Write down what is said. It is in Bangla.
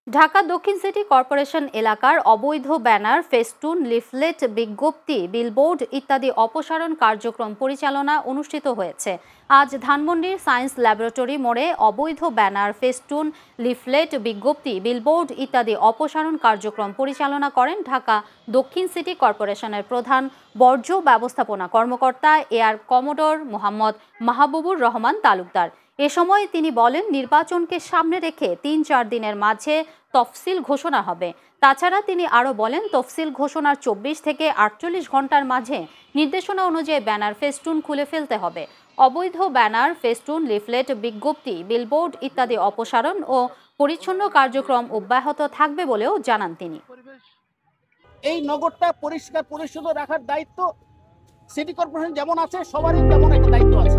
ঢাকা দক্ষিণ সিটি কর্পোরেশন এলাকার অবৈধ ব্যানার, ফেস্টুন, লিফলেট, বিজ্ঞপ্তি, বিলবোর্ড ইত্যাদি অপসারণ কার্যক্রম পরিচালনা অনুষ্ঠিত হয়েছে। আজ ধানমন্ডির সায়েন্স ল্যাবরেটরি মোড়ে অবৈধ ব্যানার, ফেস্টুন, লিফলেট, বিজ্ঞপ্তি, বিলবোর্ড ইত্যাদি অপসারণ কার্যক্রম পরিচালনা করেন ঢাকা দক্ষিণ সিটি কর্পোরেশনের প্রধান বর্জ্য ব্যবস্থাপনা কর্মকর্তা এয়ার কমোডর মোহাম্মদ মাহবুবুর রহমান তালুকদার। এ সময় তিনি বলেন, নির্বাচনকে সামনে রেখে ৩-৪ দিনের মাঝে তফসিল ঘোষণা হবে। তাছাড়া তিনি আরও বলেন, তফসিল ঘোষণার ২৪ থেকে ৪৮ ঘন্টার মাঝে নির্দেশনা অনুযায়ী ব্যানার, ফেস্টুন খুলে ফেলতে হবে। অবৈধ ব্যানার, ফেস্টুন, লিফলেট, বিজ্ঞপ্তি, বিলবোর্ড ইত্যাদি অপসারণ ও পরিচ্ছন্ন কার্যক্রম অব্যাহত থাকবে বলেও জানান তিনি। এই নগরটা পরিষ্কার পরিচ্ছন্ন রাখার দায়িত্ব সিটি কর্পোরেশন যেমন আছে, সবারই তেমন একটা দায়িত্ব আছে।